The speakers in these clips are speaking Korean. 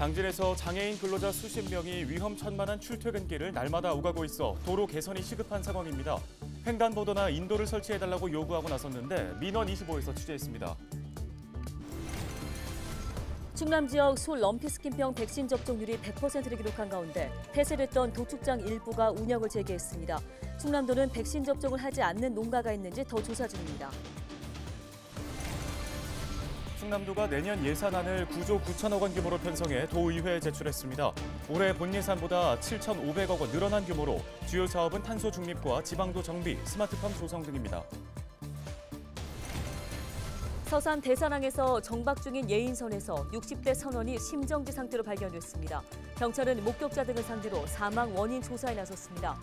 당진에서 장애인 근로자 수십 명이 위험천만한 출퇴근길을 날마다 오가고 있어 도로 개선이 시급한 상황입니다. 횡단보도나 인도를 설치해달라고 요구하고 나섰는데 민원25에서 취재했습니다. 충남 지역 소 럼피스킨병 백신 접종률이 100%를 기록한 가운데 폐쇄됐던 도축장 일부가 운영을 재개했습니다. 충남도는 백신 접종을 하지 않는 농가가 있는지 더 조사 중입니다. 충남도가 내년 예산안을 9조 9천억 원 규모로 편성해 도의회에 제출했습니다. 올해 본 예산보다 7,500억 원 늘어난 규모로 주요 사업은 탄소 중립과 지방도 정비, 스마트팜 조성 등입니다. 서산 대산항에서 정박 중인 예인선에서 60대 선원이 심정지 상태로 발견됐습니다. 경찰은 목격자 등을 상대로 사망 원인 조사에 나섰습니다.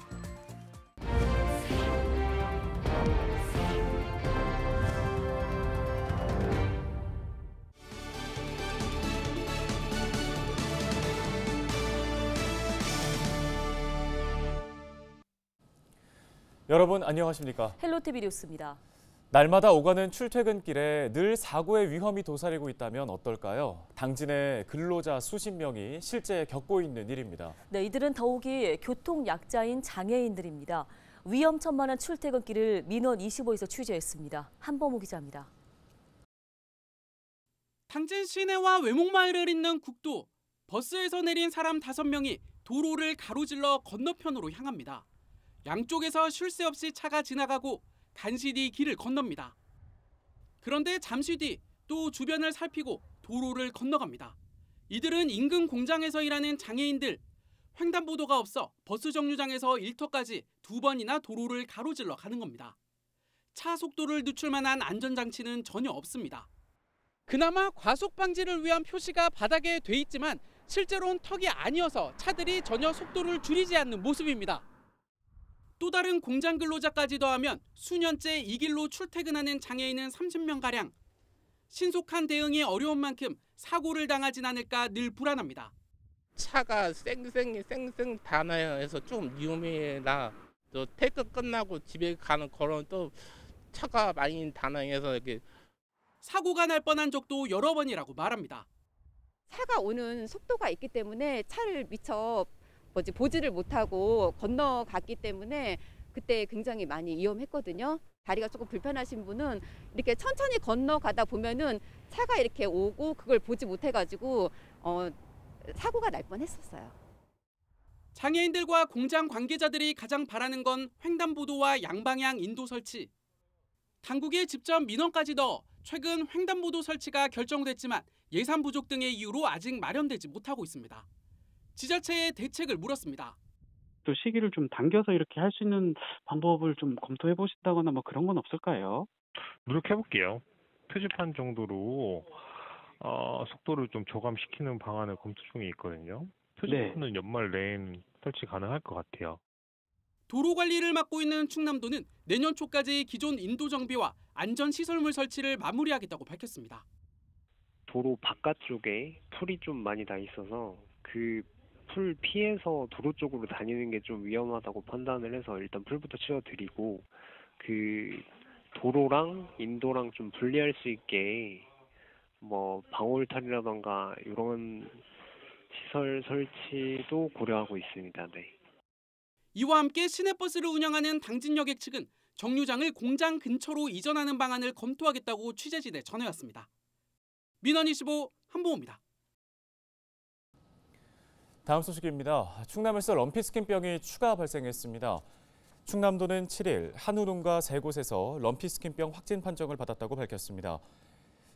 여러분 안녕하십니까? 헬로티비 뉴스입니다. 날마다 오가는 출퇴근길에 늘 사고의 위험이 도사리고 있다면 어떨까요? 당진의 근로자 수십 명이 실제 겪고 있는 일입니다. 네, 이들은 더욱이 교통약자인 장애인들입니다. 위험천만한 출퇴근길을 민원25에서 취재했습니다. 한범우 기자입니다. 당진 시내와 외목마을을 잇는 국도. 버스에서 내린 사람 5명이 도로를 가로질러 건너편으로 향합니다. 양쪽에서 쉴 새 없이 차가 지나가고 간신히 길을 건넙니다. 그런데 잠시 뒤 또 주변을 살피고 도로를 건너갑니다. 이들은 인근 공장에서 일하는 장애인들. 횡단보도가 없어 버스 정류장에서 일터까지 2번이나 도로를 가로질러 가는 겁니다. 차 속도를 늦출 만한 안전장치는 전혀 없습니다. 그나마 과속 방지를 위한 표시가 바닥에 돼 있지만 실제로는 턱이 아니어서 차들이 전혀 속도를 줄이지 않는 모습입니다. 또 다른 공장 근로자까지 더하면 수년째 이 길로 출퇴근하는 장애인은 30명가량. 신속한 대응이 어려운 만큼 사고를 당하진 않을까 늘 불안합니다. 차가 쌩쌩 다나요 해서 좀 위험해라. 또 퇴근 끝나고 집에 가는 걸어는 또 차가 많이 다나해서 이렇게 사고가 날 뻔한 적도 여러 번이라고 말합니다. 차가 오는 속도가 있기 때문에 차를 미처 보지를 못하고 건너갔기 때문에 그때 굉장히 많이 위험했거든요. 다리가 조금 불편하신 분은 이렇게 천천히 건너가다 보면은 차가 이렇게 오고 그걸 보지 못해가지고 사고가 날 뻔했었어요. 장애인들과 공장 관계자들이 가장 바라는 건 횡단보도와 양방향 인도 설치. 당국에 직접 민원까지 넣어 최근 횡단보도 설치가 결정됐지만 예산 부족 등의 이유로 아직 마련되지 못하고 있습니다. 지자체에 대책을 물었습니다. 또 시기를 좀 당겨서 이렇게 할 수 있는 방법을 좀 검토해 보신다거나 뭐 그런 건 없을까요? 노력해 볼게요. 표지판 정도로 속도를 좀 저감시키는 방안을 검토 중에 있거든요. 표지판은 연말 내엔 설치 가능할 것 같아요. 도로 관리를 맡고 있는 충남도는 내년 초까지 기존 인도 정비와 안전시설물 설치를 마무리하겠다고 밝혔습니다. 도로 바깥쪽에 풀이 좀 많이 나 있어서 그 풀 피해서 도로 쪽으로 다니는 게 좀 위험하다고 판단을 해서 일단 풀부터 치워드리고 그 도로랑 인도랑 좀 분리할 수 있게 뭐 방울탈이라던가 이런 시설 설치도 고려하고 있습니다. 네. 이와 함께 시내버스를 운영하는 당진여객 측은 정류장을 공장 근처로 이전하는 방안을 검토하겠다고 취재진에 전해왔습니다. 민원25 한보호입니다. 다음 소식입니다. 충남에서 럼피스킨병이 추가 발생했습니다. 충남도는 7일 한우동과 3곳에서 럼피스킨병 확진 판정을 받았다고 밝혔습니다.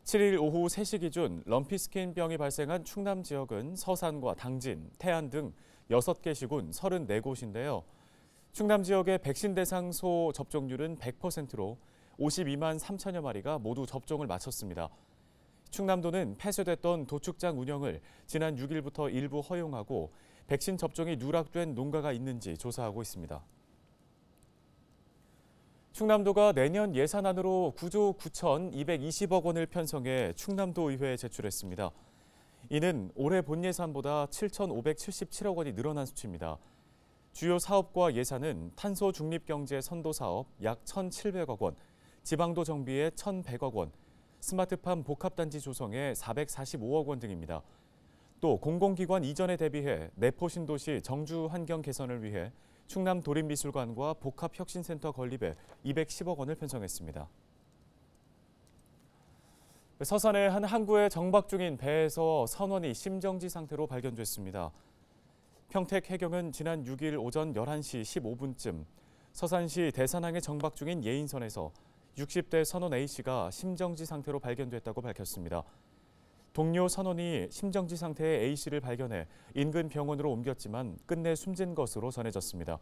7일 오후 3시 기준 럼피스킨병이 발생한 충남 지역은 서산과 당진, 태안 등 6개 시군 34곳인데요. 충남 지역의 백신 대상 소 접종률은 100%로 52만 3천여 마리가 모두 접종을 마쳤습니다. 충남도는 폐쇄됐던 도축장 운영을 지난 6일부터 일부 허용하고 백신 접종이 누락된 농가가 있는지 조사하고 있습니다. 충남도가 내년 예산안으로 9조 9,220억 원을 편성해 충남도 의회에 제출했습니다. 이는 올해 본 예산보다 7,577억 원이 늘어난 수치입니다. 주요 사업과 예산은 탄소 중립 경제 선도 사업 약 1,700억 원, 지방도 정비에 1,100억 원, 스마트팜 복합단지 조성에 445억 원 등입니다. 또 공공기관 이전에 대비해 내포 신도시 정주 환경 개선을 위해 충남 도립미술관과 복합혁신센터 건립에 210억 원을 편성했습니다. 서산의 한 항구에 정박 중인 배에서 선원이 심정지 상태로 발견됐습니다. 평택 해경은 지난 6일 오전 11시 15분쯤 서산시 대산항에 정박 중인 예인선에서 60대 선원 A씨가 심정지 상태로 발견됐다고 밝혔습니다. 동료 선원이 심정지 상태의 A씨를 발견해 인근 병원으로 옮겼지만 끝내 숨진 것으로 전해졌습니다.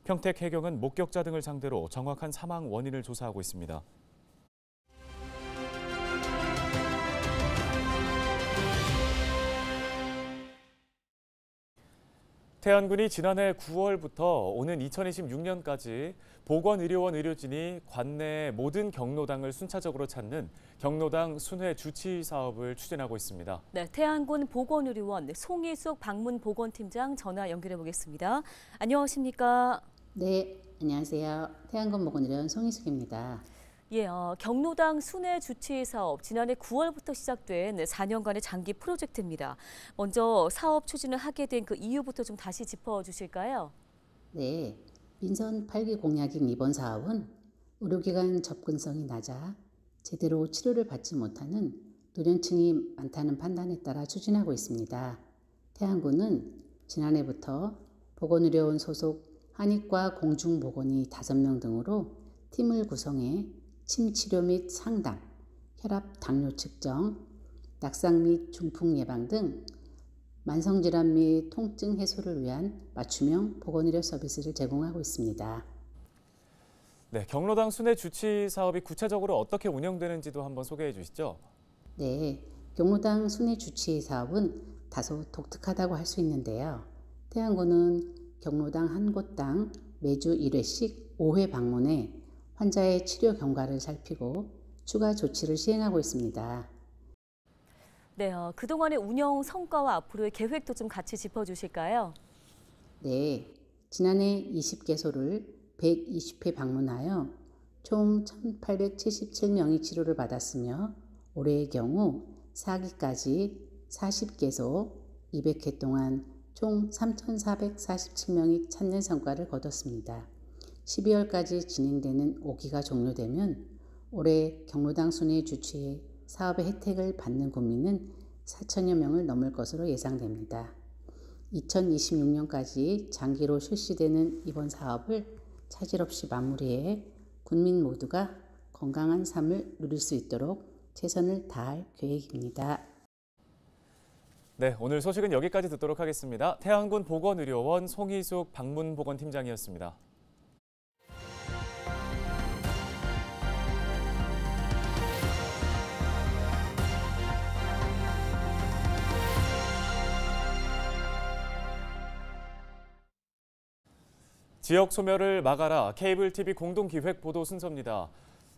평택 해경은 목격자 등을 상대로 정확한 사망 원인을 조사하고 있습니다. 태안군이 지난해 9월부터 오는 2026년까지 보건의료원 의료진이 관내 모든 경로당을 순차적으로 찾는 경로당 순회 주치 사업을 추진하고 있습니다. 네, 태안군 보건의료원 송희숙 방문보건팀장 전화 연결해 보겠습니다. 안녕하십니까? 네, 안녕하세요. 태안군 보건의료원 송희숙입니다. 예, 경로당 순회 주치 사업 지난해 9월부터 시작된 4년간의 장기 프로젝트입니다. 먼저 사업 추진을 하게 된 그 이유부터 좀 다시 짚어주실까요? 네, 민선 8기 공약인 이번 사업은 의료기관 접근성이 낮아 제대로 치료를 받지 못하는 노년층이 많다는 판단에 따라 추진하고 있습니다. 태안군은 지난해부터 보건의료원 소속 한의과 공중보건의 5명 등으로 팀을 구성해 침 치료 및 상담, 혈압, 당뇨 측정, 낙상 및 중풍 예방 등 만성질환 및 통증 해소를 위한 맞춤형 보건의료 서비스를 제공하고 있습니다. 네, 경로당 순회 주치 사업이 구체적으로 어떻게 운영되는지도 한번 소개해 주시죠. 네, 경로당 순회 주치 사업은 다소 독특하다고 할 수 있는데요. 태안군은 경로당 한 곳당 매주 1회씩 5회 방문해 환자의 치료 경과를 살피고 추가 조치를 시행하고 있습니다. 네, 그동안의 운영 성과와 앞으로의 계획도 좀 같이 짚어주실까요? 네, 지난해 20개소를 120회 방문하여 총 1,877명이 치료를 받았으며 올해의 경우 4기까지 40개소 200회 동안 총 3,447명이 찾는 성과를 거뒀습니다. 12월까지 진행되는 5기가 종료되면 올해 경로당 순회 주치의 사업의 혜택을 받는 국민은 4천여 명을 넘을 것으로 예상됩니다. 2026년까지 장기로 실시되는 이번 사업을 차질 없이 마무리해 국민 모두가 건강한 삶을 누릴 수 있도록 최선을 다할 계획입니다. 네, 오늘 소식은 여기까지 듣도록 하겠습니다. 태안군 보건의료원 송희숙 방문보건팀장이었습니다. 지역 소멸을 막아라 케이블 TV 공동기획 보도 순서입니다.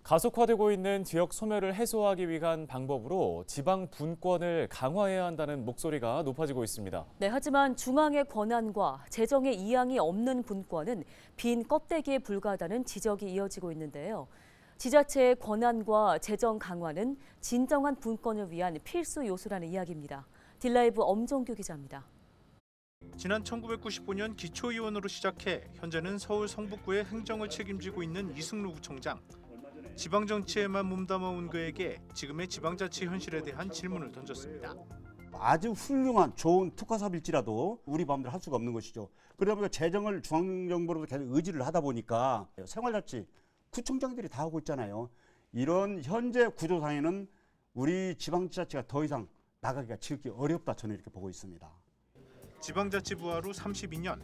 가속화되고 있는 지역 소멸을 해소하기 위한 방법으로 지방 분권을 강화해야 한다는 목소리가 높아지고 있습니다. 네, 하지만 중앙의 권한과 재정의 이양이 없는 분권은 빈 껍데기에 불과하다는 지적이 이어지고 있는데요. 지자체의 권한과 재정 강화는 진정한 분권을 위한 필수 요소라는 이야기입니다. 딜라이브 엄정규 기자입니다. 지난 1995년 기초의원으로 시작해 현재는 서울 성북구의 행정을 책임지고 있는 이승루 구청장. 지방정치에만 몸담아온 그에게 지금의 지방자치 현실에 대한 질문을 던졌습니다. 아주 훌륭한 좋은 특화 사업일지라도 우리 마음대로 할 수가 없는 것이죠. 그러다 보니까 재정을 중앙정부로도 계속 의지를 하다 보니까 생활자치 구청장들이 다 하고 있잖아요. 이런 현재 구조상에는 우리 지방자치가 더 이상 나가기가 지극히 어렵다 저는 이렇게 보고 있습니다. 지방자치 부활 후 32년,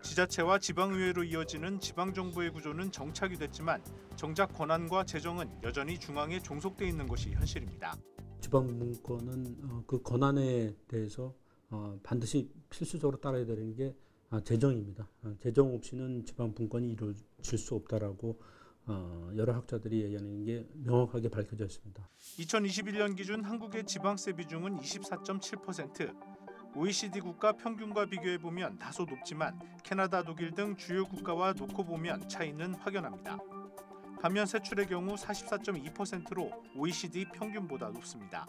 지자체와 지방의회로 이어지는 지방정부의 구조는 정착이 됐지만 정작 권한과 재정은 여전히 중앙에 종속돼 있는 것이 현실입니다. 지방분권은 그 권한에 대해서 반드시 필수적으로 따라야 되는 게 재정입니다. 재정 없이는 지방분권이 이루어질 수 없다라고 여러 학자들이 얘기하는 게 명확하게 밝혀져 있습니다. 2021년 기준 한국의 지방세 비중은 24.7%. OECD 국가 평균과 비교해보면 다소 높지만 캐나다, 독일 등 주요 국가와 놓고 보면 차이는 확연합니다. 반면 세출의 경우 44.2%로 OECD 평균보다 높습니다.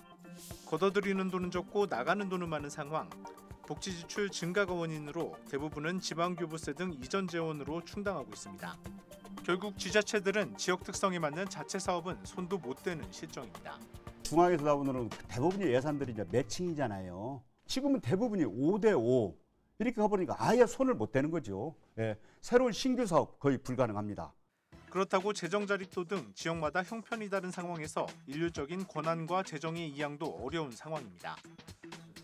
걷어들이는 돈은 적고 나가는 돈은 많은 상황. 복지 지출 증가가 원인으로 대부분은 지방교부세 등 이전 재원으로 충당하고 있습니다. 결국 지자체들은 지역 특성에 맞는 자체 사업은 손도 못 대는 실정입니다. 중앙에서 나오는 대부분의 예산들이 이제 매칭이잖아요. 지금은 대부분이 5대5 이렇게 가보니까 아예 손을 못 대는 거죠. 예, 새로운 신규 사업 거의 불가능합니다. 그렇다고 재정 자립도 등 지역마다 형편이 다른 상황에서 일률적인 권한과 재정의 이양도 어려운 상황입니다.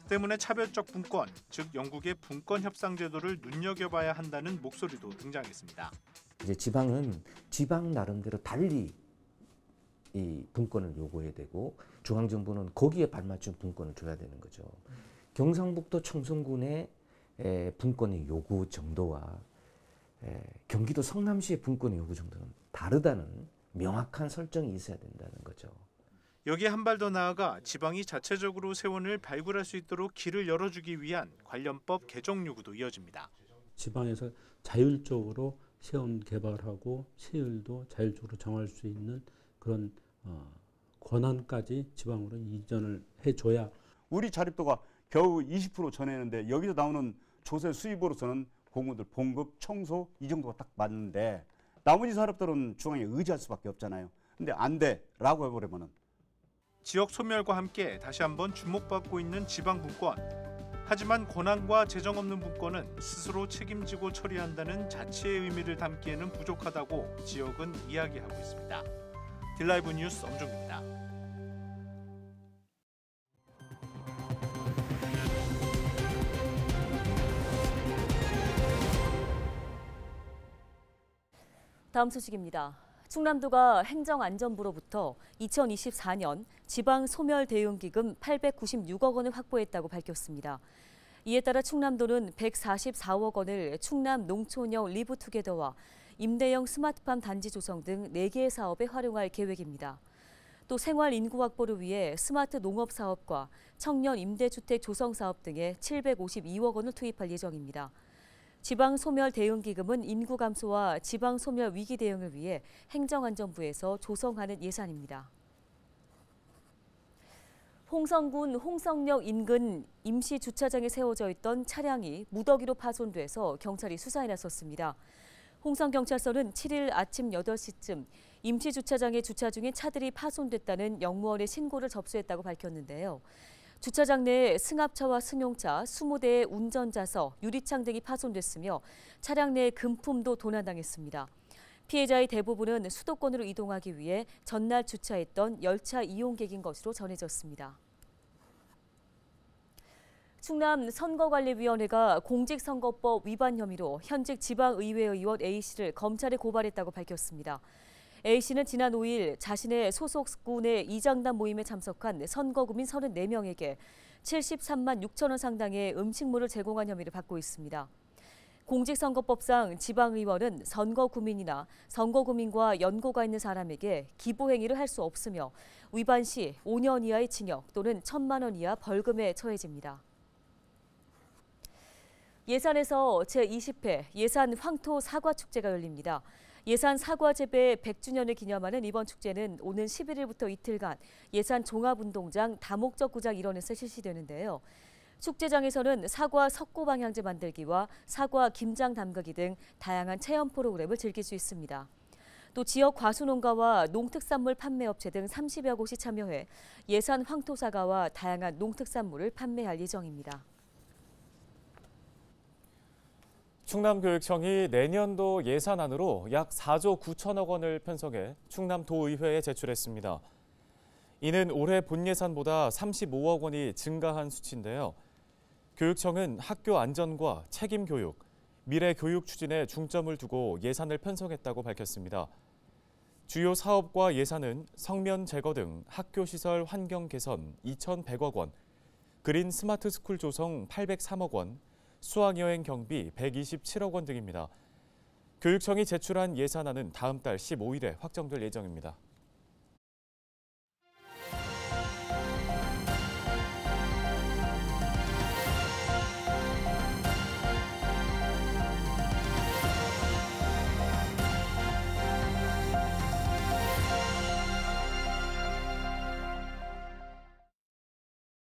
때문에 차별적 분권, 즉 영국의 분권 협상 제도를 눈여겨봐야 한다는 목소리도 등장했습니다. 이제 지방은 지방 나름대로 달리 이 분권을 요구해야 되고 중앙정부는 거기에 발맞춘 분권을 줘야 되는 거죠. 경상북도 청송군의 분권의 요구 정도와 경기도 성남시의 분권의 요구 정도는 다르다는 명확한 설정이 있어야 된다는 거죠. 여기에 한 발 더 나아가 지방이 자체적으로 세원을 발굴할 수 있도록 길을 열어주기 위한 관련법 개정 요구도 이어집니다. 지방에서 자율적으로 세원 개발하고 세율도 자율적으로 정할 수 있는 그런 권한까지 지방으로 이전을 해줘야. 우리 자립도가 겨우 20% 전했는데 여기서 나오는 조세 수입으로서는 공무원들 봉급, 청소 이 정도가 딱 맞는데 나머지 사업들은 중앙에 의지할 수밖에 없잖아요. 근데 안 돼라고 해버리면은 지역 소멸과 함께 다시 한번 주목받고 있는 지방 분권. 하지만 권한과 재정 없는 분권은 스스로 책임지고 처리한다는 자치의 의미를 담기에는 부족하다고 지역은 이야기하고 있습니다. 딜라이브 뉴스 엄종입니다. 다음 소식입니다. 충남도가 행정안전부로부터 2024년 지방소멸대응기금 896억 원을 확보했다고 밝혔습니다. 이에 따라 충남도는 144억 원을 충남 농촌형 리브투게더와 임대형 스마트팜 단지 조성 등 4개의 사업에 활용할 계획입니다. 또 생활 인구 확보를 위해 스마트 농업 사업과 청년 임대주택 조성 사업 등에 752억 원을 투입할 예정입니다. 지방소멸대응기금은 인구 감소와 지방소멸 위기 대응을 위해 행정안전부에서 조성하는 예산입니다. 홍성군 홍성역 인근 임시주차장에 세워져 있던 차량이 무더기로 파손돼서 경찰이 수사에 나섰습니다. 홍성경찰서는 7일 아침 8시쯤 임시주차장에 주차 중인 차들이 파손됐다는 영무원의 신고를 접수했다고 밝혔는데요. 주차장 내에 승합차와 승용차 20대의 운전자석, 유리창 등이 파손됐으며 차량 내 금품도 도난당했습니다. 피해자의 대부분은 수도권으로 이동하기 위해 전날 주차했던 열차 이용객인 것으로 전해졌습니다. 충남 선거관리위원회가 공직선거법 위반 혐의로 현직 지방의회 의원 A씨를 검찰에 고발했다고 밝혔습니다. A씨는 지난 5일 자신의 소속군의 이장단 모임에 참석한 선거구민 34명에게 73만 6천 원 상당의 음식물을 제공한 혐의를 받고 있습니다. 공직선거법상 지방의원은 선거구민이나 선거구민과 연고가 있는 사람에게 기부행위를 할 수 없으며 위반 시 5년 이하의 징역 또는 1,000만 원 이하 벌금에 처해집니다. 예산에서 제20회 예산 황토 사과축제가 열립니다. 예산 사과 재배 100주년을 기념하는 이번 축제는 오는 11일부터 이틀간 예산 종합운동장 다목적 구장 일원에서 실시되는데요. 축제장에서는 사과 석고 방향제 만들기와 사과 김장 담그기 등 다양한 체험 프로그램을 즐길 수 있습니다. 또 지역 과수농가와 농특산물 판매업체 등 30여 곳이 참여해 예산 황토사과와 다양한 농특산물을 판매할 예정입니다. 충남교육청이 내년도 예산안으로 약 4조 9천억 원을 편성해 충남도의회에 제출했습니다. 이는 올해 본 예산보다 35억 원이 증가한 수치인데요. 교육청은 학교 안전과 책임 교육, 미래 교육 추진에 중점을 두고 예산을 편성했다고 밝혔습니다. 주요 사업과 예산은 성면 제거 등 학교 시설 환경 개선 2,100억 원, 그린 스마트 스쿨 조성 803억 원, 수학여행 경비 127억 원 등입니다. 교육청이 제출한 예산안은 다음 달 15일에 확정될 예정입니다.